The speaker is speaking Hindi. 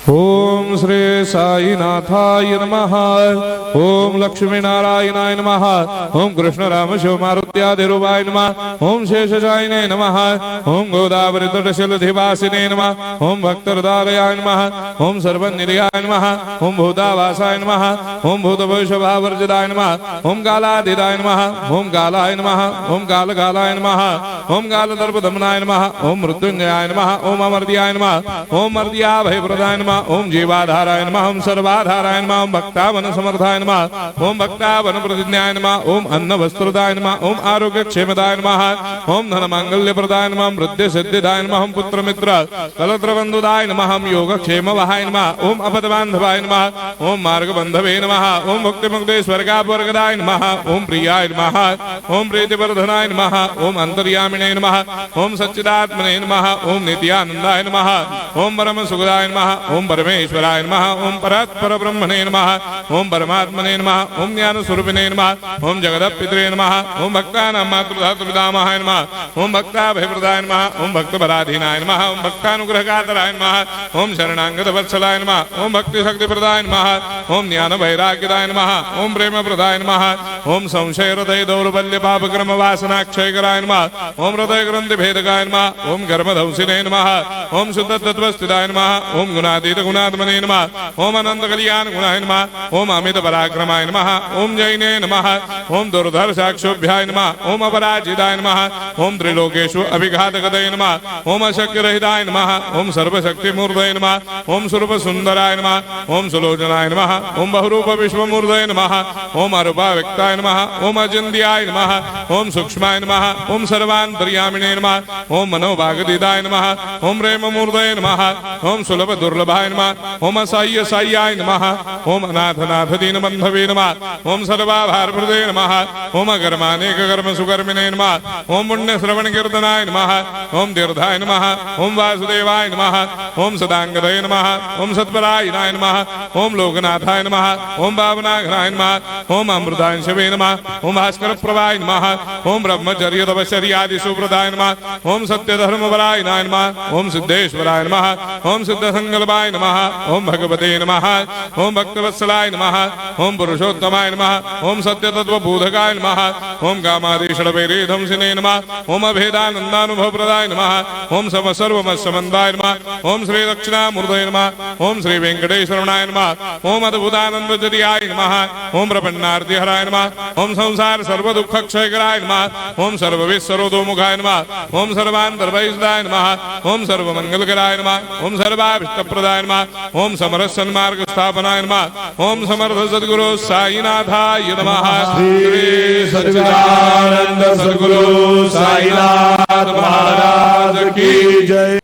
ओम श्री साईनाथाय नमः। ओम लक्ष्मी नारायणाय नमः। ओम कृष्ण राम शिव मारुत्यादिरूपाय नमः। ओम शेषशायिने नमः। ओम गोदावरी तटशिलधिवासिने नमः। ओम भक्तहृदयाय नमः। ओम सर्वनिलयाय नमः। ओम भूतावासाय नमः। ओम भूतभविष्यभावर्जिताय नमः। ओम कालाधीराय नमः। ओम कालाय नमः। ओम कालकालाय नमः। ओम कालदर्पदमनाय नमः। ओम मृत्युंजयाय नमः। ओम अमर्त्याय नमः। ओम मर्त्याभयप्रदाय नमः। ओम जीवाधाराय नमः। ओम सर्वाधाराय नमः। ओम भक्तावन समर्थाय नमः। ओम भक्तावन प्रतिज्ञाय नमः। ओम अन्न वस्त्रदाय नमः। ओम आरोग्य क्षेमदाय नमः। ओम धन मांगल्य प्रदाय नमः। ओम वृद्धि सिद्धिदाय नमः। ओम पुत्र मित्र कलत्र बंधुदाय नमः। ओम योग क्षेम वहाय नमः। ओम अपद बांधवाय नमः। ओम मार्ग बंधवे नमः। ओम मुक्ति मुक्ति स्वर्गापवर्गदाय नमः। ओम प्रियाय नमः। ओम प्रीतिवर्धनाय नमः। ओम अंतर्यामिने नमः। ओम सच्चिदात्मने नमः। ओम नित्यानंदाय नमः। ओम परम सुखदाय नमः। ओम परमेश्वराय नमः। ओम परात्पर ब्रह्मणे नमः। ओम परमात्मने नमः। ओम ज्ञान स्वरूपिणे नमः। ओम जगदपितरे नमः। ओम भक्तानां मातृधातुर्पितामहाय नमः। ओम भक्ताभयप्रदाय नमः। ओम भक्तपराधीनाय नमः। ओम भक्तानुग्रहकातराय नमः। ओम शरणागत वत्सलाय नमः। ओम भक्ति शक्ति प्रदाय नमः। ओम ज्ञान वैराग्यदाय नमः। ओम प्रेम प्रदाय नमः। ओम संशय हृदय दौर्बल्य पाप कर्म वासना क्षयकराय नमः। ओम हृदय ग्रंथि भेदकाय नमः। ओम कर्मधंसिने नमः। ओम शुद्ध तत्वस्थिताय नमः। ओम गुणातीत गुणात्मने नमः। ओम अनंत कल्याण गुणाय नमः। ओम अमित पराक्रमाय नमः। ओम जैने नमः। ओम दुर्धर साक्षोभ्याय नमः। ओम अपराजिताय नमः। ओम त्रिलोकेषु अभिघातगतये नमः। ओम अशक्य रहिताय नमः। ओम सर्वशक्ति मूर्तये नमः। ओम स्वरूप सुंदराय नमः। ओम सुलोचनाय नमः। ओम बहुरूप विश्वमूर्तये नमः। ओम अरूपाव्यक्ताय नमः। ओम अचिन्त्याय नमः। ओम सूक्ष्माय नमः। ओम सर्वान्तर्यामिने नमः। ओम मनोभागदिदाय नमः। ओम प्रेम मूर्तये नमः। ओम सुलभ दुर्लभाय नमः। ओम असह्य साह्याय नमः। ओम अनाथनाथ दीनबंधवे नमः। ओम सर्वाभारप्रदे नमः। ओम अकर्मानेक कर्म सुकर्मिणे नमः। ओम पुण्य श्रवण कीर्तनाय नमः। ओम तीर्थाय नमः। ओम वासुदेवाय नमः। ओम सदांगदये नमः। ओम सत्परायणाय नमः। ओम लोकनाथाय नमः। ओम पावनाघ्नाय नमः। ओम अमृतांशवे नमः। ओम भास्कर प्रभाय नमः। ओम ब्रह्मचर्य तपश्चर्यादि सुप्रदाय नमः। ओम सत्य धर्मपराय नमः। ओम सिद्धेश्वराय नमः। ओम सिद्ध संकल्पाय नमः। ओम भगवते नमः। ओम भक्तवत्सलाय नमः। ओम पुरुषोत्तमाय नमः। ओम सत्य तत्व बोधकाय नमः। ओम कामादिषडवैरेधंसिने नमः। ओम अभेदानंदानुभव प्रदाय नमः। ओम सर्वमस्समन्दाय नमः। ओम श्री दक्षिणामूर्तये नमः। ओम श्री वेंकटेश्वराय नमः। ओम अद्भुतानंदजरियाय नमः। ओम प्रपन्नार्तिहराय नमः। ओम संसार सर्व दुख क्षयकराय नमः। ओम सर्वविश्वरोधोमुखाय नमः। ओम सर्वान्तर्वैसदाय नमः। ओम सर्वमंगलकराय नमः। ओम सर्वाभिष्टप्रदाय नमः। ओम समरस सन्मार्ग स्थापनाय नमः। ओम समर्थ सद्गुरु साईनाथाय नमः। श्री सच्चिदानंद सद्गुरु साईनाथ महाराज की जय।